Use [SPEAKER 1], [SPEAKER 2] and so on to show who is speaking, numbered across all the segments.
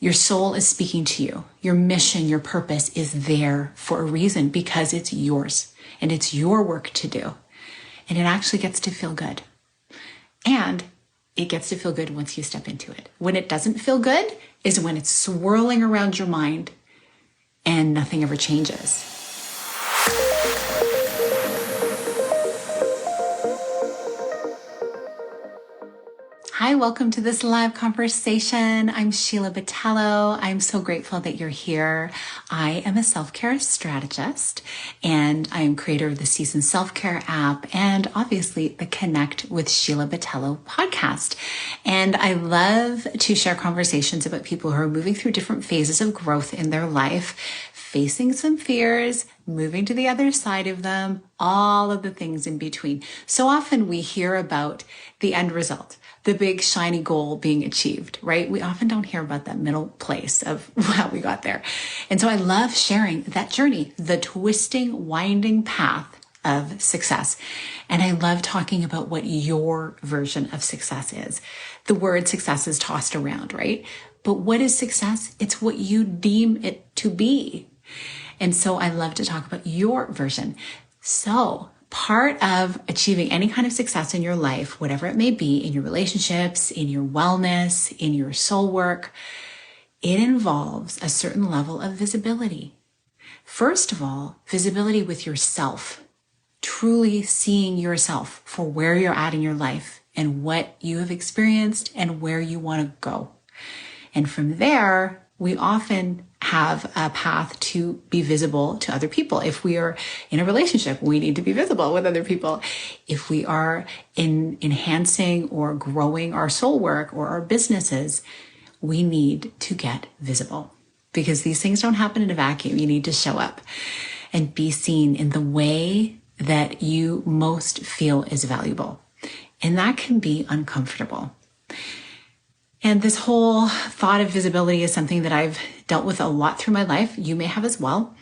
[SPEAKER 1] Your soul is speaking to you. Your mission, your purpose is there for a reason, because it's yours and it's your work to do. And it actually gets to feel good. And it gets to feel good once you step into it. When it doesn't feel good is when it's swirling around your mind and nothing ever changes. Hi, welcome to this live conversation. I'm Sheila Botello. I'm so grateful that you're here. I am a self-care strategist, and I am creator of the Season Self-Care app and obviously the Connect with Sheila Botello podcast. And I love to share conversations about people who are moving through different phases of growth in their life, facing some fears, moving to the other side of them, all of the things in between. So often we hear about the end result, the big shiny goal being achieved, right? We often don't hear about that middle place of how we got there. And so I love sharing that journey, the twisting, winding path of success. And I love talking about what your version of success is. The word success is tossed around, right? But what is success? It's what you deem it to be. And so I love to talk about your version. So part of achieving any kind of success in your life, whatever it may be, in your relationships, in your wellness, in your soul work, it involves a certain level of visibility. First of all, visibility with yourself, truly seeing yourself for where you're at in your life and what you have experienced and where you want to go. And from there, we often have a path to be visible to other people. If we are in a relationship, we need to be visible with other people. If we are enhancing or growing our soul work or our businesses, we need to get visible, because these things don't happen in a vacuum. You need to show up and be seen in the way that you most feel is valuable. And that can be uncomfortable. And this whole thought of visibility is something that I've dealt with a lot through my life. You may have as well.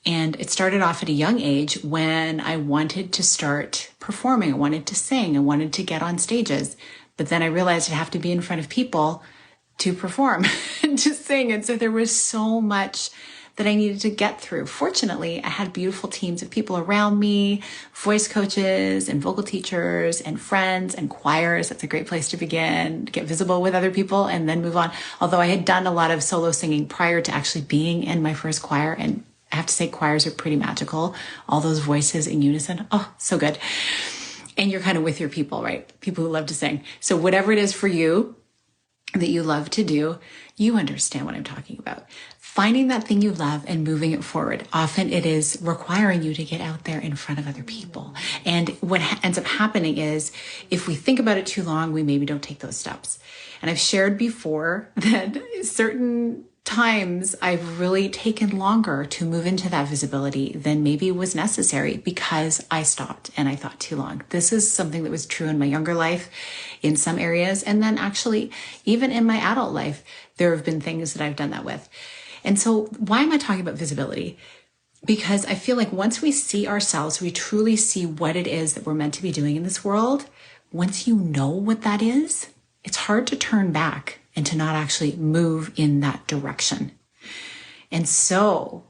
[SPEAKER 1] And it started off at a young age when I wanted to start performing. I wanted to sing. I wanted to get on stages. But then I realized I'd have to be in front of people to perform and to sing. And so there was so much that I needed to get through. Fortunately, I had beautiful teams of people around me, voice coaches and vocal teachers and friends and choirs. That's a great place to begin, to get visible with other people and then move on. Although I had done a lot of solo singing prior to actually being in my first choir. And I have to say, choirs are pretty magical. All those voices in unison. Oh, so good. And you're kind of with your people, right? People who love to sing. So whatever it is for you that you love to do, you understand what I'm talking about. Finding that thing you love and moving it forward. Often it is requiring you to get out there in front of other people. And what ends up happening is if we think about it too long, we maybe don't take those steps. And I've shared before that certain times I've really taken longer to move into that visibility than maybe was necessary because I stopped and I thought too long. This is something that was true in my younger life in some areas. And then actually, even in my adult life, there have been things that I've done that with. And so why am I talking about visibility? Because I feel like once we see ourselves, we truly see what it is that we're meant to be doing in this world. Once you know what that is, it's hard to turn back and to not actually move in that direction. And so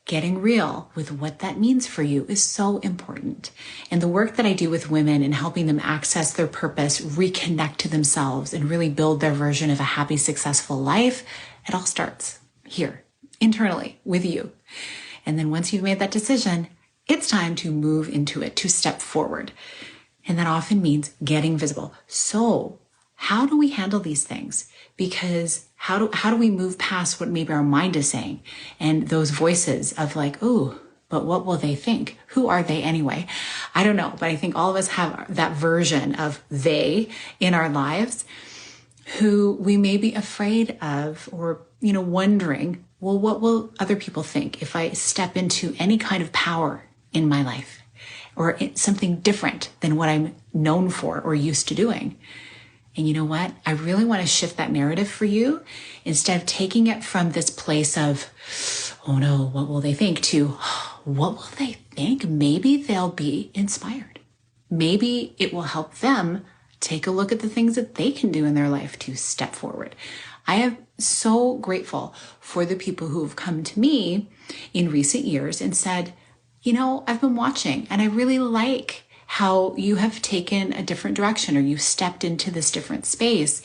[SPEAKER 1] getting real with what that means for you is so important. And the work that I do with women and helping them access their purpose, reconnect to themselves, and really build their version of a happy, successful life, it all starts here, internally, with you. And then once you've made that decision, it's time to move into it, to step forward. And that often means getting visible. So how do we handle these things? Because how do we move past what maybe our mind is saying and those voices of like, ooh, but what will they think? Who are they anyway? I don't know, but I think all of us have that version of they in our lives who we may be afraid of or, wondering, well, what will other people think if I step into any kind of power in my life or something different than what I'm known for or used to doing? And you know what? I really want to shift that narrative for you instead of taking it from this place of, oh no, what will they think, to what will they think? Maybe they'll be inspired. Maybe it will help them take a look at the things that they can do in their life to step forward. I have so grateful for the people who have come to me in recent years and said, I've been watching and I really like how you have taken a different direction or you stepped into this different space.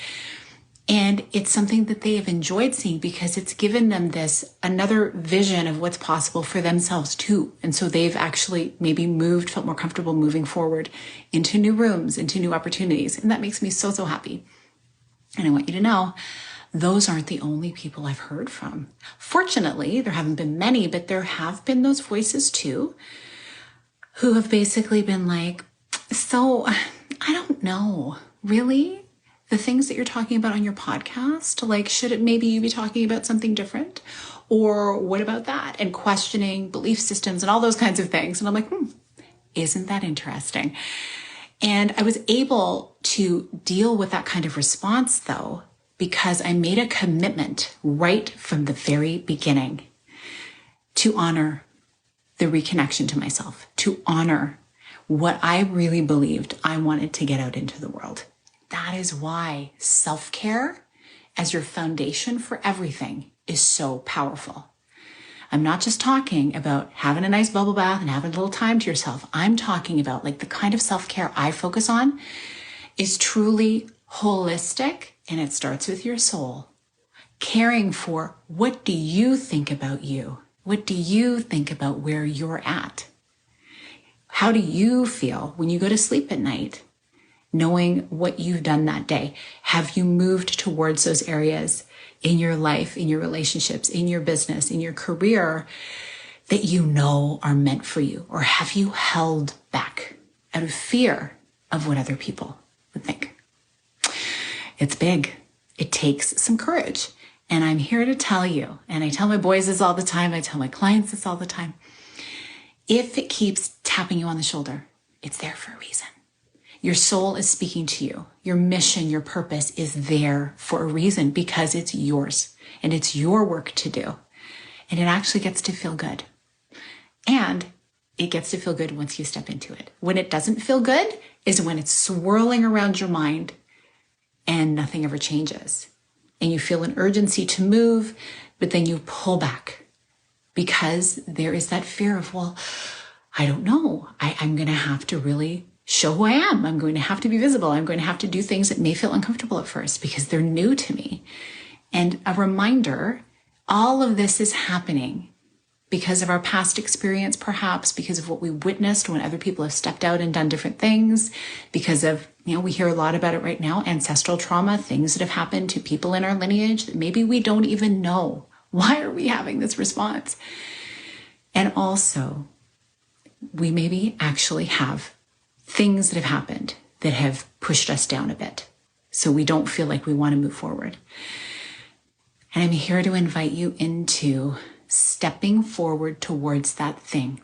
[SPEAKER 1] And it's something that they have enjoyed seeing because it's given them this another vision of what's possible for themselves too. And so they've actually maybe felt more comfortable moving forward into new rooms, into new opportunities. And that makes me so, so happy. And I want you to know, those aren't the only people I've heard from. Fortunately, there haven't been many, but there have been those voices too, who have basically been like, so I don't know, really? The things that you're talking about on your podcast, like, should it maybe you be talking about something different? Or what about that? And questioning belief systems and all those kinds of things. And I'm like, isn't that interesting? And I was able to deal with that kind of response though, because I made a commitment right from the very beginning to honor the reconnection to myself, to honor what I really believed I wanted to get out into the world. That is why self-care as your foundation for everything is so powerful. I'm not just talking about having a nice bubble bath and having a little time to yourself. I'm talking about like the kind of self-care I focus on is truly holistic, and it starts with your soul. Caring for what do you think about you? What do you think about where you're at? How do you feel when you go to sleep at night? Knowing what you've done that day. Have you moved towards those areas in your life, in your relationships, in your business, in your career that you know are meant for you? Or have you held back out of fear of what other people would think? It's big. It takes some courage. And I'm here to tell you, and I tell my boys this all the time, I tell my clients this all the time, if it keeps tapping you on the shoulder, it's there for a reason. Your soul is speaking to you. Your mission, your purpose is there for a reason because it's yours and it's your work to do. And it actually gets to feel good. And it gets to feel good once you step into it. When it doesn't feel good is when it's swirling around your mind and nothing ever changes. And you feel an urgency to move, but then you pull back because there is that fear of, well, I don't know. I'm going to have to really show who I am. I'm going to have to be visible. I'm going to have to do things that may feel uncomfortable at first because they're new to me. And a reminder, all of this is happening because of our past experience, perhaps because of what we witnessed when other people have stepped out and done different things, because of, we hear a lot about it right now, ancestral trauma, things that have happened to people in our lineage that maybe we don't even know. Why are we having this response? And also, we maybe actually have things that have happened that have pushed us down a bit. So we don't feel like we want to move forward. And I'm here to invite you into stepping forward towards that thing.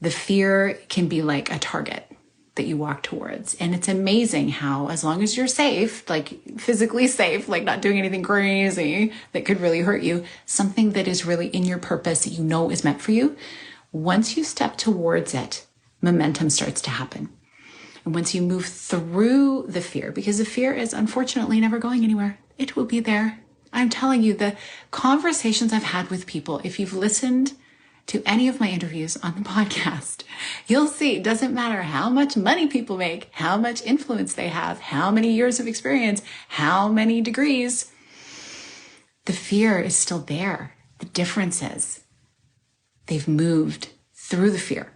[SPEAKER 1] The fear can be like a target that you walk towards. And it's amazing how, as long as you're safe, like physically safe, like not doing anything crazy that could really hurt you, something that is really in your purpose that you know is meant for you, once you step towards it, momentum starts to happen. And once you move through the fear, because the fear is unfortunately never going anywhere, it will be there. I'm telling you, the conversations I've had with people, if you've listened to any of my interviews on the podcast, you'll see it doesn't matter how much money people make, how much influence they have, how many years of experience, how many degrees, the fear is still there. The difference is they've moved through the fear.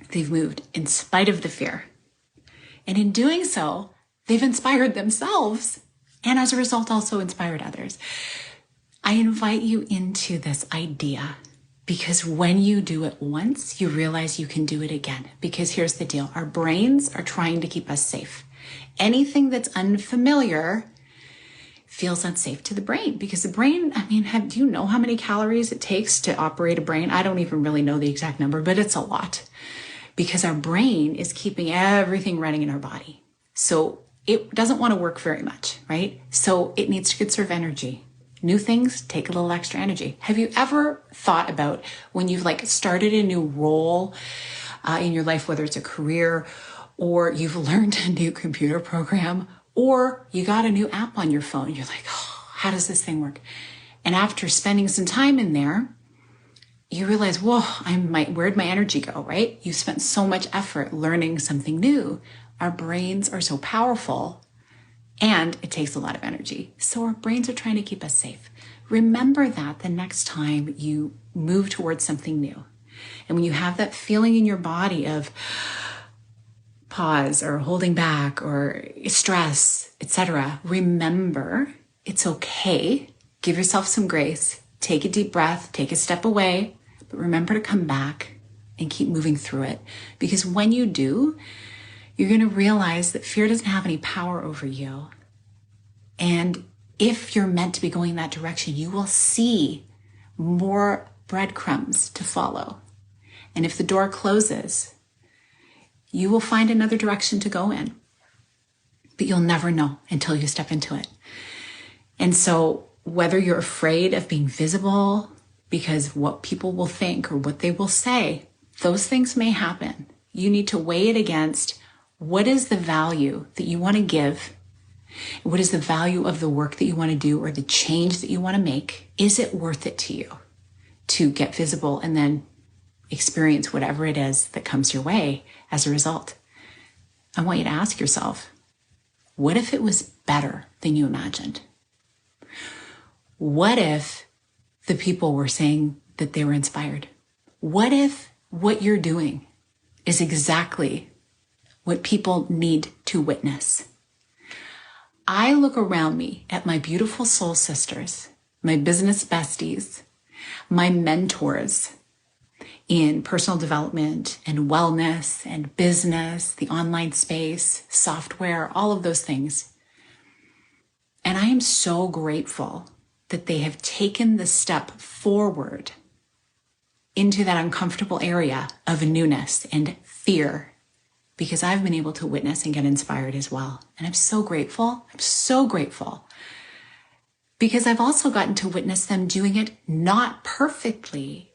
[SPEAKER 1] They've moved in spite of the fear. And in doing so, they've inspired themselves and as a result also inspired others. I invite you into this idea because when you do it once, you realize you can do it again. Because here's the deal. Our brains are trying to keep us safe. Anything that's unfamiliar feels unsafe to the brain because the brain, do you know how many calories it takes to operate a brain? I don't even really know the exact number, but it's a lot. Because our brain is keeping everything running in our body. So it doesn't want to work very much, right? So it needs to conserve energy. New things take a little extra energy. Have you ever thought about when you've started a new role in your life, whether it's a career or you've learned a new computer program or you got a new app on your phone? You're like, oh, how does this thing work? And after spending some time in there, you realize, whoa, where'd my energy go, right? You spent so much effort learning something new. Our brains are so powerful, and it takes a lot of energy. So our brains are trying to keep us safe. Remember that the next time you move towards something new. And when you have that feeling in your body of pause or holding back or stress, etc., remember it's okay. Give yourself some grace. Take a deep breath, take a step away, but remember to come back and keep moving through it. Because when you do, you're going to realize that fear doesn't have any power over you. And if you're meant to be going that direction, you will see more breadcrumbs to follow. And if the door closes, you will find another direction to go in. But you'll never know until you step into it. And so whether you're afraid of being visible because what people will think or what they will say, those things may happen. You need to weigh it against what is the value that you want to give? What is the value of the work that you want to do or the change that you want to make? Is it worth it to you to get visible and then experience whatever it is that comes your way as a result? I want you to ask yourself, what if it was better than you imagined? What if the people were saying that they were inspired? What if what you're doing is exactly what people need to witness? I look around me at my beautiful soul sisters, my business besties, my mentors in personal development and wellness and business, the online space, software, all of those things. And I am so grateful that they have taken the step forward into that uncomfortable area of newness and fear, because I've been able to witness and get inspired as well. And I'm so grateful. I'm so grateful because I've also gotten to witness them doing it not perfectly.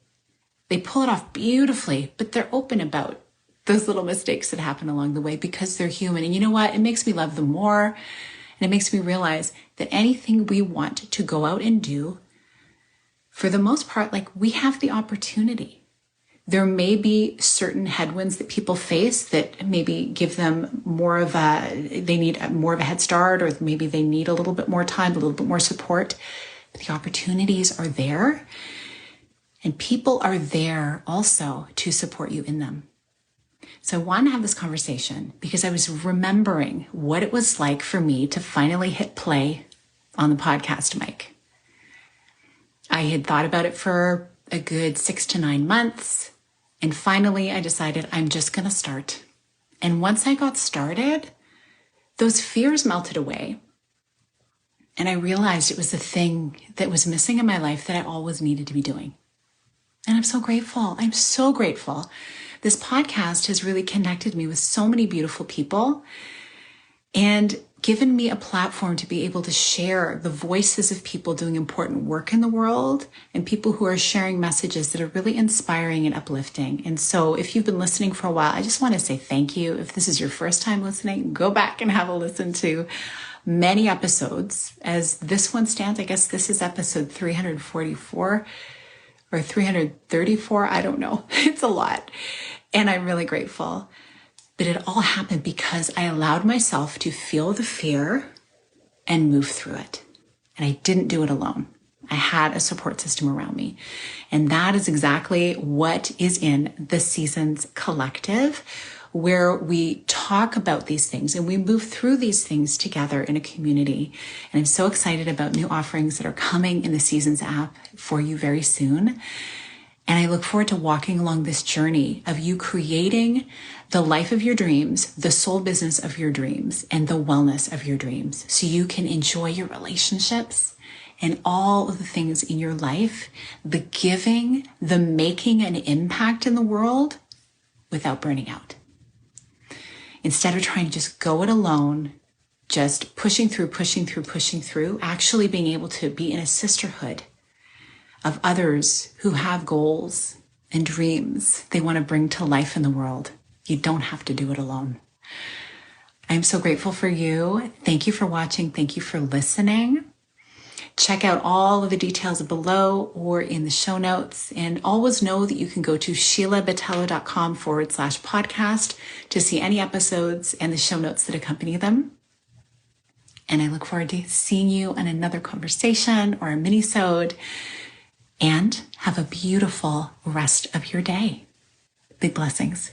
[SPEAKER 1] They pull it off beautifully, but they're open about those little mistakes that happen along the way because they're human. And you know what? It makes me love them more. And it makes me realize that anything we want to go out and do, for the most part, like, we have the opportunity. There may be certain headwinds that people face that maybe give them they need more of a head start, or maybe they need a little bit more time, a little bit more support. But the opportunities are there, and people are there also to support you in them. So I want to have this conversation because I was remembering what it was like for me to finally hit play on the podcast mic. I had thought about it for a good 6 to 9 months. And finally, I decided I'm just going to start. And once I got started, those fears melted away. And I realized it was the thing that was missing in my life that I always needed to be doing. And I'm so grateful. I'm so grateful. This podcast has really connected me with so many beautiful people and given me a platform to be able to share the voices of people doing important work in the world and people who are sharing messages that are really inspiring and uplifting. And so if you've been listening for a while, I just want to say thank you. If this is your first time listening, go back and have a listen to many episodes. As this one stands, I guess this is episode 344 or 334. I don't know. It's a lot. And I'm really grateful. But it all happened because I allowed myself to feel the fear and move through it. And I didn't do it alone. I had a support system around me. And that is exactly what is in the Seasons Collective, where we talk about these things and we move through these things together in a community. And I'm so excited about new offerings that are coming in the Seasons app for you very soon. And I look forward to walking along this journey of you creating the life of your dreams, the soul business of your dreams, and the wellness of your dreams, so you can enjoy your relationships and all of the things in your life, the giving, the making an impact in the world without burning out. Instead of trying to just go it alone, just pushing through, actually being able to be in a sisterhood of others who have goals and dreams they want to bring to life in the world. You don't have to do it alone. I'm so grateful for you. Thank you for watching. Thank you for listening. Check out all of the details below or in the show notes. And always know that you can go to sheilabatello.com/podcast to see any episodes and the show notes that accompany them. And I look forward to seeing you on another conversation or a mini-sode. And have a beautiful rest of your day. Big blessings.